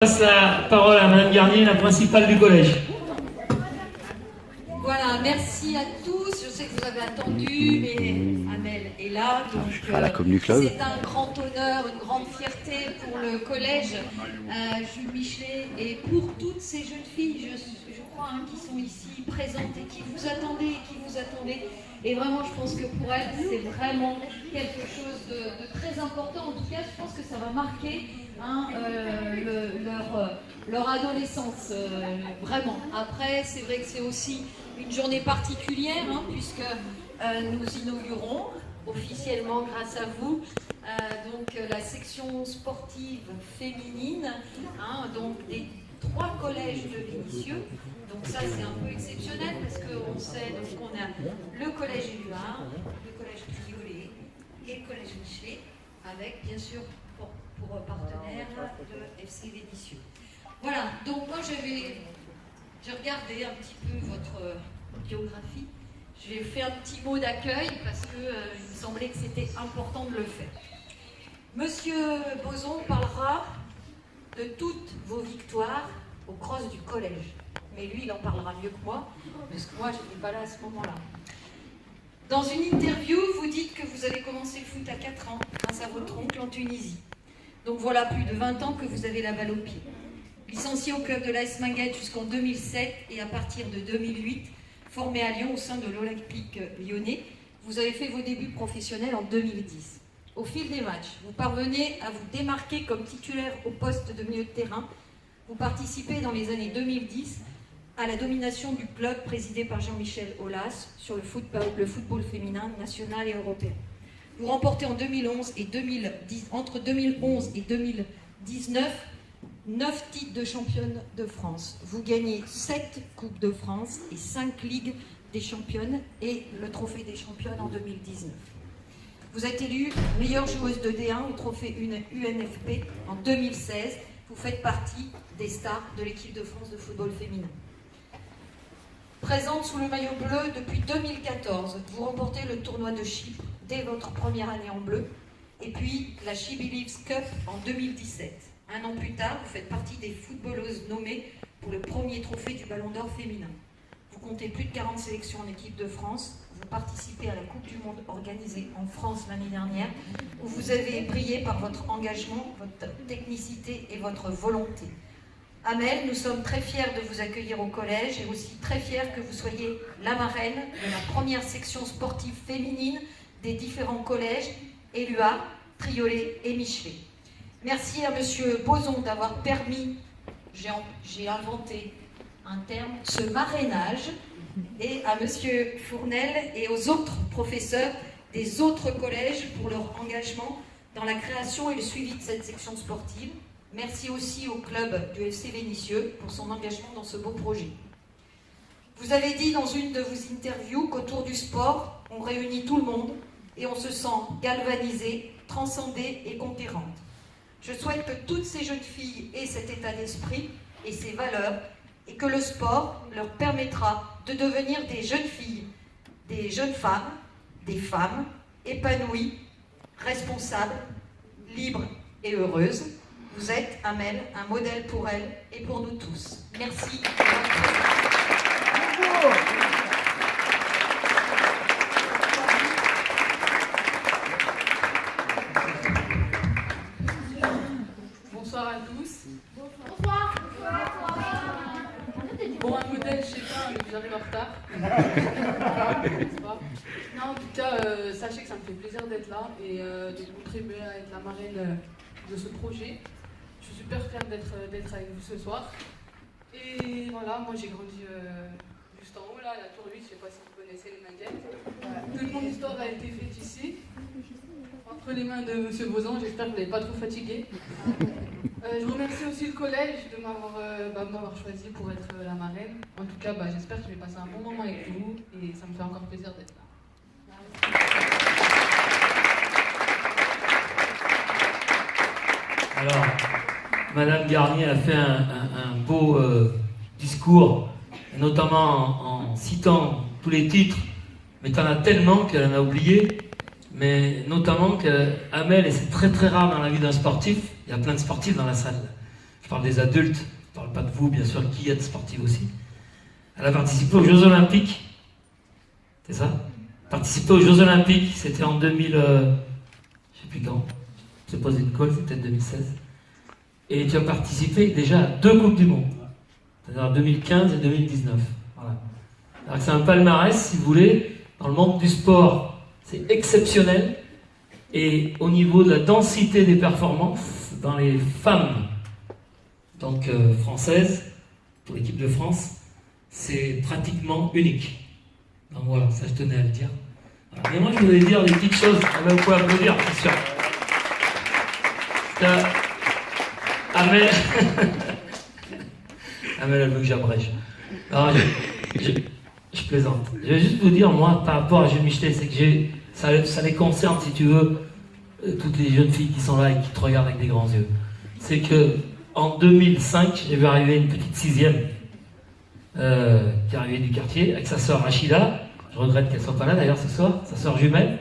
passe la parole à Madame Garnier, la principale du collège. Voilà, merci à tous. Je sais que vous avez attendu, mais Amel est là. Donc, c'est un grand honneur, une grande fierté pour le collège Jules Michelet et pour toutes ces jeunes filles, je crois, qui sont ici présentes et qui vous attendaient. Et vraiment, je pense que pour elles, c'est vraiment quelque chose de très important. En tout cas, je pense que ça va marquer leur adolescence, vraiment. Après, c'est vrai que c'est aussi une journée particulière, puisque nous inaugurons officiellement, grâce à vous, donc la section sportive féminine, donc des 3 collèges de Vénissieux. Donc ça, c'est un peu exceptionnel parce qu'on sait qu'on a le collège Éluard, le collège Triolet et le collège Michelet, avec bien sûr pour partenaire le FC Vénissieux. Voilà, donc moi j'ai regardé un petit peu votre biographie. J'ai fait un petit mot d'accueil parce qu'il me semblait que c'était important de le faire. Monsieur Boson parlera de toutes vos victoires au cross du collège. Mais lui, il en parlera mieux que moi, parce que moi, je n'étais pas là à ce moment-là. Dans une interview, vous dites que vous avez commencé le foot à 4 ans, grâce à votre oncle en Tunisie. Donc voilà plus de 20 ans que vous avez la balle au pied. Licencié au club de l'AS Minguette jusqu'en 2007 et à partir de 2008, formé à Lyon au sein de l'Olympique lyonnais, vous avez fait vos débuts professionnels en 2010. Au fil des matchs, vous parvenez à vous démarquer comme titulaire au poste de milieu de terrain. Vous participez dans les années 2010 à la domination du club présidé par Jean-Michel Aulas sur le football féminin national et européen. Vous remportez en 2011 et 2010, entre 2011 et 2019 9 titres de championne de France. Vous gagnez 7 Coupes de France et 5 Ligues des championnes et le trophée des championnes en 2019. Vous êtes élue meilleure joueuse de D1 au trophée UNFP en 2016. Vous faites partie des stars de l'équipe de France de football féminin. Présente sous le maillot bleu depuis 2014, vous remportez le tournoi de Chypre dès votre première année en bleu, et puis la She Believes Cup en 2017. Un an plus tard, vous faites partie des footballeuses nommées pour le premier trophée du Ballon d'Or féminin. Vous comptez plus de 40 sélections en équipe de France, vous participez à la Coupe du Monde organisée en France l'année dernière, où vous avez brillé par votre engagement, votre technicité et votre volonté. Amel, nous sommes très fiers de vous accueillir au collège et aussi très fiers que vous soyez la marraine de la première section sportive féminine des différents collèges, Éluard, Triolet et Michelet. Merci à Monsieur Boson d'avoir permis, j'ai inventé un terme, ce marrainage, et à Monsieur Fournel et aux autres professeurs des autres collèges pour leur engagement dans la création et le suivi de cette section sportive. Merci aussi au club du FC Vénissieux pour son engagement dans ce beau projet. Vous avez dit dans une de vos interviews qu'autour du sport, on réunit tout le monde et on se sent galvanisé, transcendé et conquérante. Je souhaite que toutes ces jeunes filles aient cet état d'esprit et ces valeurs et que le sport leur permettra de devenir des jeunes filles, des jeunes femmes, des femmes épanouies, responsables, libres et heureuses. Vous êtes, Amel, un modèle pour elles et pour nous tous. Merci. Bonsoir à tous. Bonsoir. Bon, un modèle, je sais pas, mais j'arrive en retard. Non, en tout cas, sachez que ça me fait plaisir d'être là et de contribuer à être la marraine de ce projet. Je suis super fière d'être avec vous ce soir. Et voilà, moi j'ai grandi juste en haut, là, à la Tour 8, je ne sais pas si vous connaissez les Minguettes. Toute mon histoire a été faite ici, entre les mains de M. Boson, j'espère que vous n'êtes pas trop fatigué. Je remercie aussi le collège de m'avoir choisi pour être la marraine. En tout cas, j'espère que je vais passer un bon moment avec vous et ça me fait encore plaisir d'être là. Alors, Madame Garnier a fait un beau discours, notamment en citant tous les titres, mais tu en as tellement qu'elle en a oublié, mais notamment qu'Amel, et c'est très très rare dans la vie d'un sportif, il y a plein de sportifs dans la salle, je parle des adultes, je ne parle pas de vous, bien sûr, qui êtes sportifs aussi. Elle a participé aux Jeux Olympiques, c'est ça? Participé aux Jeux Olympiques, c'était en 2000, je ne sais plus quand, je me posé une colle, c'était peut-être 2016. Et tu as participé déjà à 2 Coupes du Monde, c'est-à-dire 2015 et 2019. Voilà. Alors c'est un palmarès, si vous voulez, dans le monde du sport, c'est exceptionnel. Et au niveau de la densité des performances, dans les femmes, donc françaises, pour l'équipe de France, c'est pratiquement unique. Donc voilà, ça je tenais à le dire. Voilà. Mais moi je voulais dire des petites choses, vous pouvez applaudir, bien sûr. Amel, Amel, elle veut que j'abrège. Non, je plaisante. Je vais juste vous dire, moi, par rapport à Jules Michelet, c'est que ça les concerne, si tu veux, toutes les jeunes filles qui sont là et qui te regardent avec des grands yeux. C'est que en 2005, j'ai vu arriver une petite 6e qui est arrivée du quartier avec sa sœur Rachida. Je regrette qu'elle ne soit pas là d'ailleurs ce soir, sa sœur jumelle.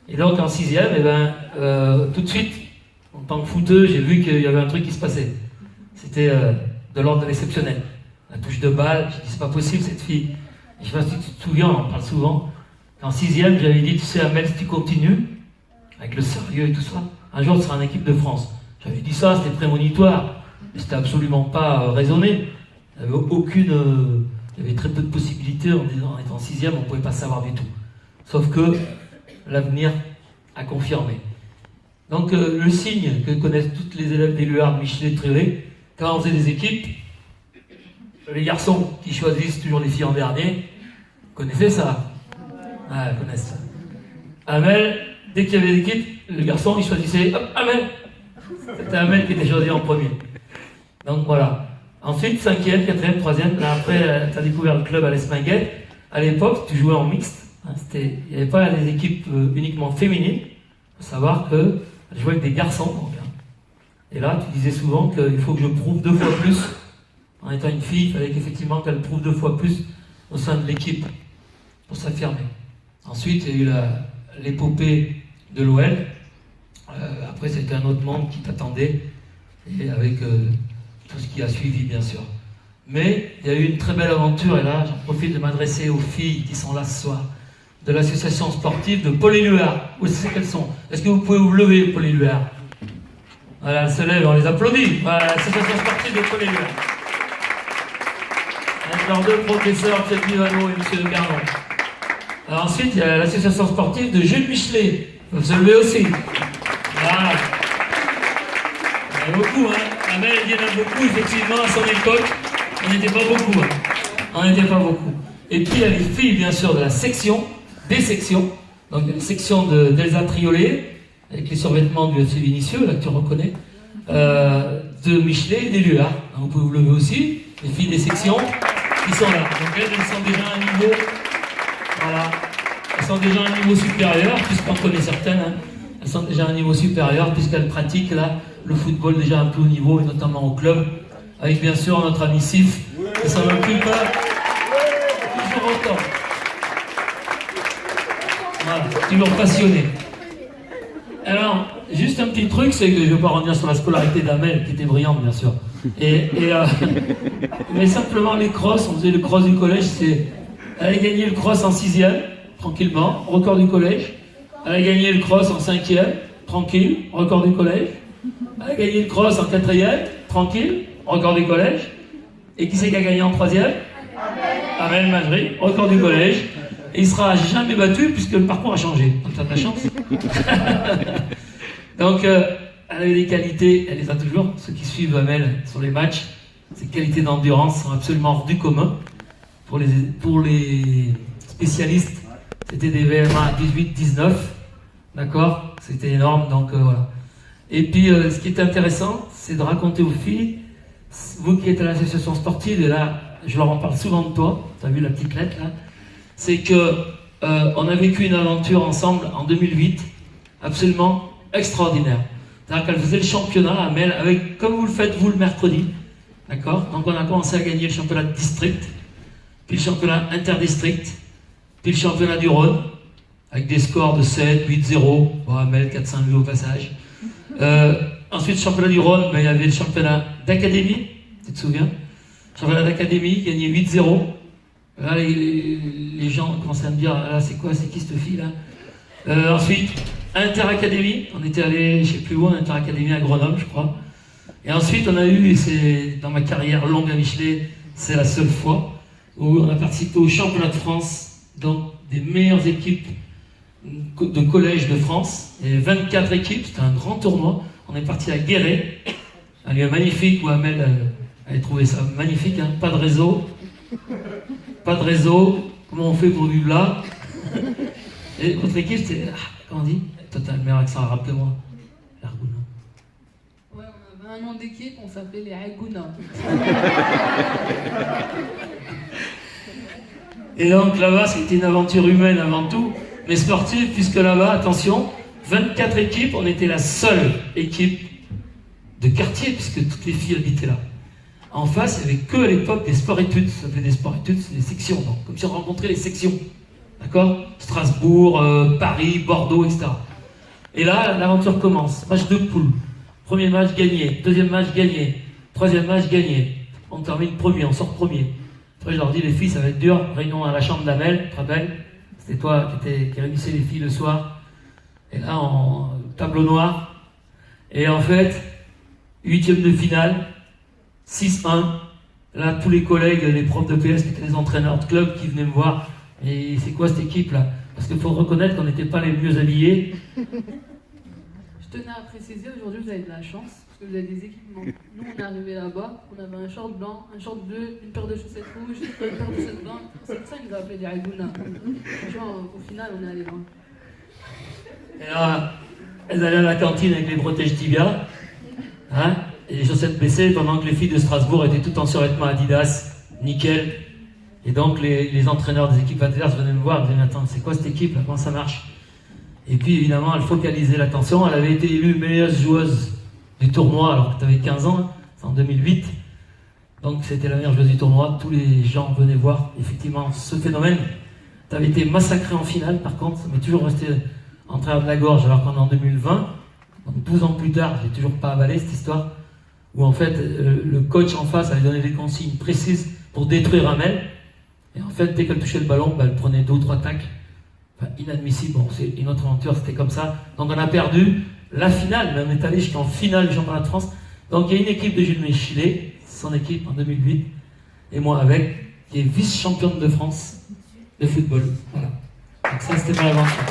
Et donc en 6e, tout de suite, en tant que footeux, j'ai vu qu'il y avait un truc qui se passait. C'était de l'ordre de l'exceptionnel. La touche de balle, j'ai dit c'est pas possible cette fille. Et je sais pas si tu te souviens, on en parle souvent. En 6e, j'avais dit, tu sais Amel, si tu continues, avec le sérieux et tout ça, un jour tu seras en équipe de France. J'avais dit ça, c'était prémonitoire, mais c'était absolument pas raisonné. Il n'y avait aucune... il y avait très peu de possibilités en étant en 6e, on ne pouvait pas savoir du tout. Sauf que l'avenir a confirmé. Donc le signe que connaissent tous les élèves d'Éluard, Michelet, Trévé, quand on faisait des équipes, les garçons qui choisissent toujours les filles en dernier, vous connaissez ça? Ah, ils connaissent ça. Amel, dès qu'il y avait des équipes, le garçon il choisissait, hop, Amel. C'était Amel qui était choisi en premier. Donc voilà. Ensuite, 5e, 4e, 3e, là après, tu as découvert le club à l'Esminguet. À l'époque, tu jouais en mixte. Hein, il n'y avait pas des équipes uniquement féminines. Il faut savoir que je jouais avec des garçons. Donc, hein. Et là, tu disais souvent qu'il faut que je prouve 2 fois plus. En étant une fille, il fallait qu'effectivement qu'elle prouve 2 fois plus au sein de l'équipe pour s'affirmer. Ensuite, il y a eu l'épopée de l'OL. Après, c'était un autre monde qui t'attendait, et avec tout ce qui a suivi, bien sûr. Mais il y a eu une très belle aventure, et là, j'en profite de m'adresser aux filles qui sont là ce soir, de l'association sportive de Paul-Éluard. Où est-ce qu'elles sont? Est-ce que vous pouvez vous lever, Paul-Éluard? Voilà, elles se lèvent, on les applaudit. Voilà, l'association sportive de Paul-Éluard. Avec leurs 2 professeurs, M. Mivano et M. Bernon. Alors ensuite, il y a l'association sportive de Jules Michelet. Vous se lever aussi. Voilà. Il y en a beaucoup, hein. Amel, il y en a beaucoup, effectivement, à son époque. On n'était pas beaucoup, hein. On n'était pas beaucoup. Et puis, il y a les filles, bien sûr, de la section, des sections. Donc, une section d'Elsa Triolet, avec les survêtements du FC Vinicieux, là, que tu reconnais. De Michelet et d'Éluard. Vous pouvez vous lever aussi. Les filles des sections qui sont là. Donc, elles sont déjà à un niveau... Voilà. Elles sont déjà à un niveau supérieur, puisqu'on connaît certaines. Hein. Elles sont déjà à un niveau supérieur, puisqu'elles pratiquent là, le football déjà un peu haut niveau, et notamment au club. Avec bien sûr notre ami Sif, qui s'en occupe toujours autant. Voilà, toujours passionné. Alors, juste un petit truc, c'est que je ne vais pas revenir sur la scolarité d'Amel, qui était brillante, bien sûr. Mais simplement les crosses, on faisait le cross du collège, elle a gagné le cross en 6e, tranquillement, record du collège. Elle a gagné le cross en 5e, tranquille, record du collège. Elle a gagné le cross en 4e, tranquille, record du collège. Et qui c'est qui a gagné en 3e? Amel Majri, record du collège. Et il ne sera jamais battu puisque le parcours a changé. Donc tu as de la chance. Donc elle avait des qualités, elle les a toujours. Ceux qui suivent Amel sur les matchs, ses qualités d'endurance sont absolument hors du commun. Pour les spécialistes, c'était des VMA 18-19. D'accord? C'était énorme, donc voilà. Et puis, ce qui est intéressant, c'est de raconter aux filles, vous qui êtes à l'association sportive, et là, je leur en parle souvent de toi, tu as vu la petite lettre là, c'est que on a vécu une aventure ensemble en 2008, absolument extraordinaire. C'est-à-dire qu'elle faisait le championnat à Mel, avec, comme vous le faites vous le mercredi, d'accord? Donc on a commencé à gagner le championnat de district, puis le championnat interdistrict, puis le championnat du Rhône, avec des scores de 7, 8, 0, bon, Amel, 4-5 au passage. Ensuite, championnat du Rhône, ben, il y avait le championnat d'académie, tu te souviens? Championnat d'académie, gagné 8-0. Là, les gens commençaient à me dire, là, c'est quoi, c'est qui cette fille là? Ensuite, interacadémie, on était allé, je sais plus où, interacadémie à Grenoble, je crois. Et ensuite, on a eu, et c'est dans ma carrière longue à Michelet, c'est la seule fois, où on a participé au championnat de France, donc des meilleures équipes de collège de France. Il y avait 24 équipes, c'était un grand tournoi. On est parti à Guéret, un lieu magnifique où Amel avait trouvé ça magnifique, hein. Pas de réseau, comment on fait pour vivre là? Et votre équipe, c'était, comment on dit? Toi, t'as le meilleur accent, rappelez-moi. L'Argouna. Ouais, on avait un nom d'équipe, on s'appelait les Agouna. Et donc là-bas, c'était une aventure humaine avant tout, mais sportive, puisque là-bas, attention, 24 équipes, on était la seule équipe de quartier, puisque toutes les filles habitaient là. En face, il n'y avait que à l'époque des sports-études. Ça s'appelait des sports-études, c'est des sections, donc, comme si on rencontrait les sections. D'accord? Strasbourg, Paris, Bordeaux, etc. Et là, l'aventure commence. Match de poule. Premier match gagné, deuxième match gagné, troisième match gagné. On termine premier, on sort premier. Après, je leur dis, les filles, ça va être dur. Réunion à la chambre d'Amel, tu te rappelles? C'était toi qui réunissais les filles le soir. Et là, en tableau noir. Et en fait, 8e de finale, 6-1. Là, tous les collègues, les profs de PS, qui étaient les entraîneurs de club, qui venaient me voir. Et c'est quoi cette équipe-là? Parce qu'il faut reconnaître qu'on n'était pas les mieux habillés. Je tenais à préciser, aujourd'hui vous avez de la chance, parce que vous avez des équipements. Nous, on est arrivés là-bas, on avait un short blanc, un short bleu, une paire de chaussettes rouges, une paire de chaussettes blanches. C'est pour ça qu'ils nous appelaient des Agouna. Franchement, au final, on est allé loin. Et là, elles allaient à la cantine avec les protèges tibia, hein, et les chaussettes baissées, pendant que les filles de Strasbourg étaient toutes en survêtement Adidas, nickel. Et donc les entraîneurs des équipes adverses venaient me voir, ils me disaient, attends, c'est quoi cette équipe là, comment ça marche? Et puis évidemment, elle focalisait l'attention, elle avait été élue meilleure joueuse du tournoi alors que tu avais 15 ans, hein, c'est en 2008. Donc c'était la meilleure joueuse du tournoi, tous les gens venaient voir effectivement ce phénomène. Tu avais été massacré en finale par contre, mais toujours resté en travers de la gorge alors qu'on est en 2020. Donc 12 ans plus tard, je n'ai toujours pas avalé cette histoire, où en fait le coach en face avait donné des consignes précises pour détruire Amel. Et en fait, dès qu'elle touchait le ballon, elle prenait 2 ou 3 tacles. Enfin, inadmissible. Bon, c'est une autre aventure, c'était comme ça. Donc on a perdu la finale, mais on est allé jusqu'en finale du championnat de France. Donc il y a une équipe de Jules Michelet, son équipe en 2008, et moi avec, qui est vice-championne de France de football. Voilà. Donc ça, c'était ma aventure.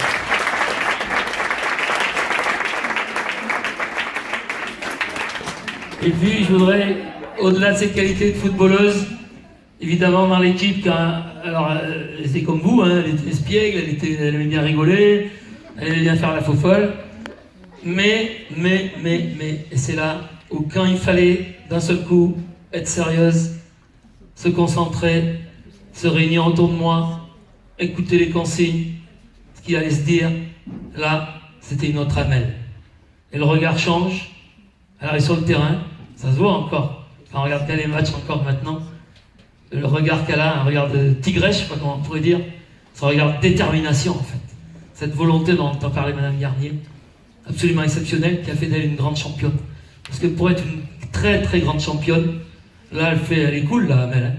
Et puis, je voudrais, au-delà de cette qualité de footballeuse, évidemment, dans l'équipe, alors, elle était comme vous, hein, elle était espiègle, elle aimait bien rigoler, elle aimait bien faire la faux folle. Mais, et c'est là où quand il fallait, d'un seul coup, être sérieuse, se concentrer, se réunir autour de moi, écouter les consignes, ce qu'il allait se dire, là, c'était une autre Amel. Et le regard change, elle arrive sur le terrain, ça se voit encore, quand on regarde bien les matchs encore maintenant, le regard qu'elle a, un regard de tigresse, je ne sais pas comment on pourrait dire, son regard de détermination en fait. Cette volonté dont parlait Madame Garnier, absolument exceptionnelle, qui a fait d'elle une grande championne. Parce que pour être une très très grande championne, là elle est cool là, Amel, hein,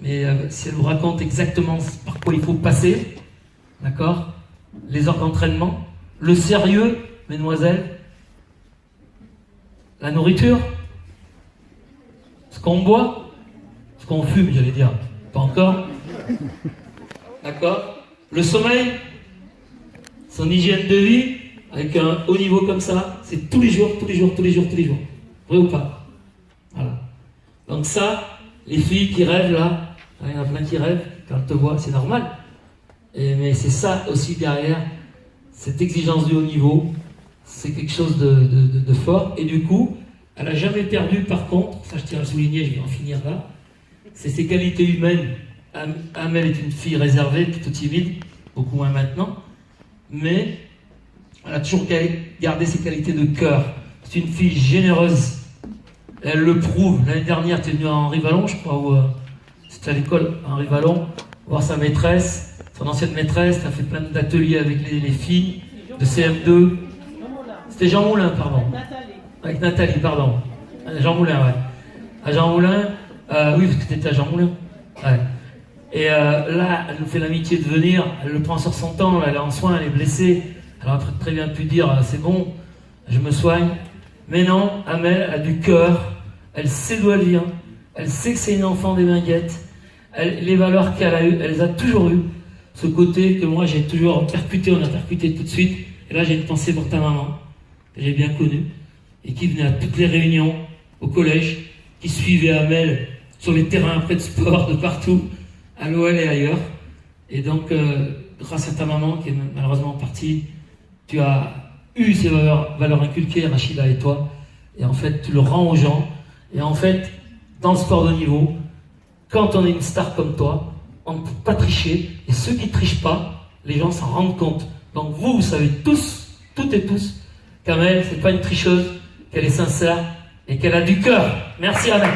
mais si elle vous raconte exactement par quoi il faut passer, d'accord, les heures d'entraînement, le sérieux, mesdemoiselles, la nourriture, ce qu'on boit, ce qu'on fume, j'allais dire, pas encore, d'accord, le sommeil, son hygiène de vie, avec un haut niveau comme ça, c'est tous les jours, vrai ou pas? Voilà. Donc ça, les filles qui rêvent là, il y en a plein qui rêvent, quand elles te voient, c'est normal, mais c'est ça aussi derrière, cette exigence du haut niveau, c'est quelque chose de fort, et du coup, elle n'a jamais perdu par contre, ça je tiens à le souligner, je vais en finir là, c'est ses qualités humaines. Amel est une fille réservée, plutôt timide, beaucoup moins maintenant, mais elle a toujours gardé ses qualités de cœur. C'est une fille généreuse, elle le prouve. L'année dernière, tu es venue à Henri Vallon, je crois, ou c'était à l'école à Henri Vallon, voir sa maîtresse, son ancienne maîtresse, tu as fait plein d'ateliers avec les filles de CM2. C'était Jean Moulin, pardon. Avec Nathalie, pardon. Jean Moulin, ouais. À Jean Moulin, oui, parce que tu étais à Jean Moulin. Ouais. Et là, elle nous fait l'amitié de venir, elle le prend sur son temps, là, elle est en soins, elle est blessée. Elle aurait très bien pu dire, c'est bon, je me soigne. Mais non, Amel a du cœur, elle sait d'où elle vient, elle sait que c'est une enfant des Minguettes, les valeurs qu'elle a eues, elle les a toujours eues. Ce côté que moi j'ai toujours percuté, on a percuté tout de suite. Et là j'ai une pensée pour ta maman, que j'ai bien connue, et qui venait à toutes les réunions, au collège, qui suivait Amel sur les terrains après de sport, de partout, à l'OL et ailleurs. Et donc, grâce à ta maman, qui est malheureusement partie, tu as eu ces valeurs inculquées, Rachida et toi, et en fait, tu le rends aux gens. Et en fait, dans le sport de haut niveau, quand on est une star comme toi, on ne peut pas tricher, et ceux qui ne trichent pas, les gens s'en rendent compte. Donc vous savez tous, toutes et tous, qu'Amel, c'est pas une tricheuse, qu'elle est sincère, et qu'elle a du cœur. Merci Amel.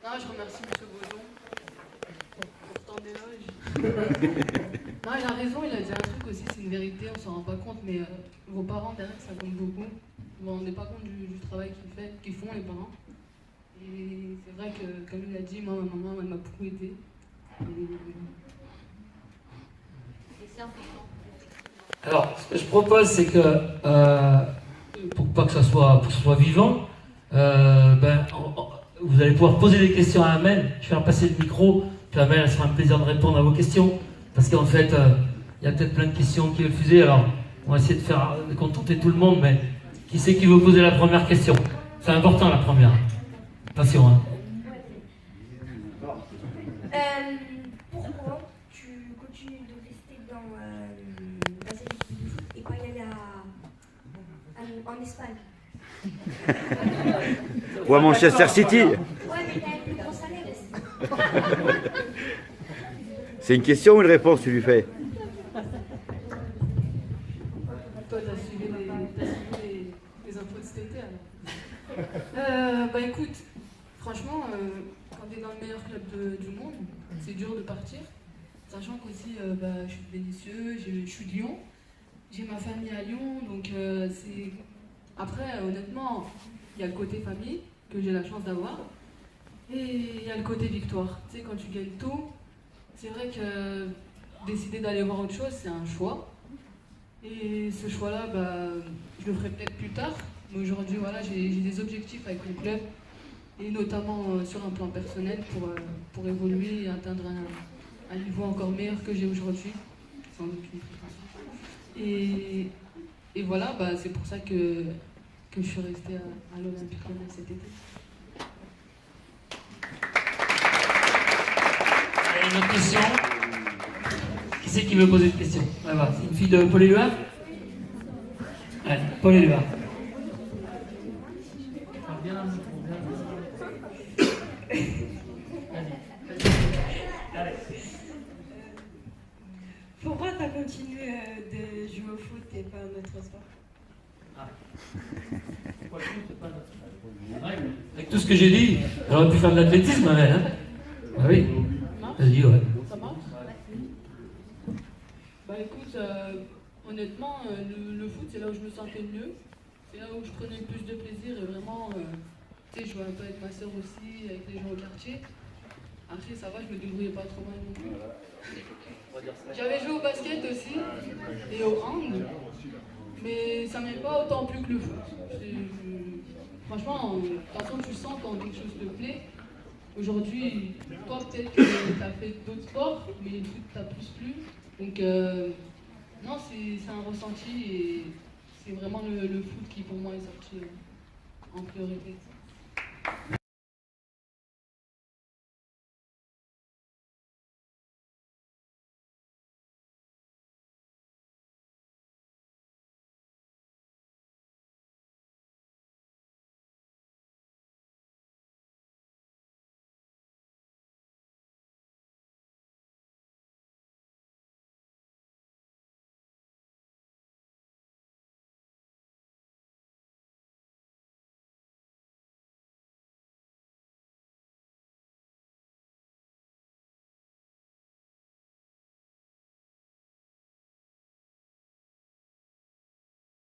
Non, je remercie M. Baudon pour tant d'éloges. Non, il a raison, il a dit un truc aussi, c'est une vérité, on s'en rend pas compte, mais vos parents derrière, ça compte beaucoup. Vous vous rendez pas compte du travail qu'ils font, les parents. Et c'est vrai que, comme il a dit, moi, ma maman, elle m'a beaucoup aidé. Et c'est important. Alors, ce que je propose, c'est que, pour pas que ça soit vivant, vous allez pouvoir poser des questions à Amel. Je vais leur passer le micro, puis Amel, elle sera un plaisir de répondre à vos questions. Parce qu'en fait, il y a peut-être plein de questions qui veulent fuser, alors on va essayer de contenter tout le monde, mais qui c'est qui veut poser la première question? C'est important la première. Attention, hein. Pourquoi tu continues de rester dans cette équipe de foot et pas y aller en Espagne? Ou à Manchester City. Ouais, mais t'as un plus grand salaire aussi. C'est une question ou une réponse tu lui fais? Toi, t'as suivi les infos de cet été, alors. Bah écoute, franchement, quand t'es dans le meilleur club du monde, c'est dur de partir. Sachant qu'aussi, je suis de Vénissieux, je suis de Lyon. J'ai ma famille à Lyon, donc c'est... Après, honnêtement, il y a le côté famille, que j'ai la chance d'avoir. Et il y a le côté victoire. Tu sais, quand tu gagnes tout, c'est vrai que décider d'aller voir autre chose, c'est un choix. Et ce choix-là, je le ferai peut-être plus tard. Mais aujourd'hui, voilà, j'ai des objectifs avec le club. Et notamment sur un plan personnel pour évoluer et atteindre un niveau encore meilleur que j'ai aujourd'hui. Sans aucune prétention. Et voilà, c'est pour ça que je suis restée à l'Olympique Lyonnais cet été. Une autre question? Qui c'est qui veut poser une question? Voilà, c'est une fille de Paul Éluard? Ouais, Paul Éluard. Pourquoi t'as continué de jouer au foot et pas un autre sport? Avec tout ce que j'ai dit, j'aurais pu faire de l'athlétisme, Amel, hein? Ah oui. Vas-y, ouais. Ça marche? Écoute, honnêtement, le foot, c'est là où je me sentais le mieux. C'est là où je prenais le plus de plaisir et vraiment, tu sais, je jouais un peu avec ma soeur aussi, avec les gens au quartier. Après, ça va, je me débrouillais pas trop mal non plus. J'avais joué au basket aussi et au hand, mais ça m'est pas autant plu que le foot. Franchement, de toute façon, tu sens quand quelque chose te plaît. Aujourd'hui, toi, peut-être que tu as fait d'autres sports, mais le foot t'a plus plu. Donc, non, c'est un ressenti et c'est vraiment le foot qui, pour moi, est sorti en priorité.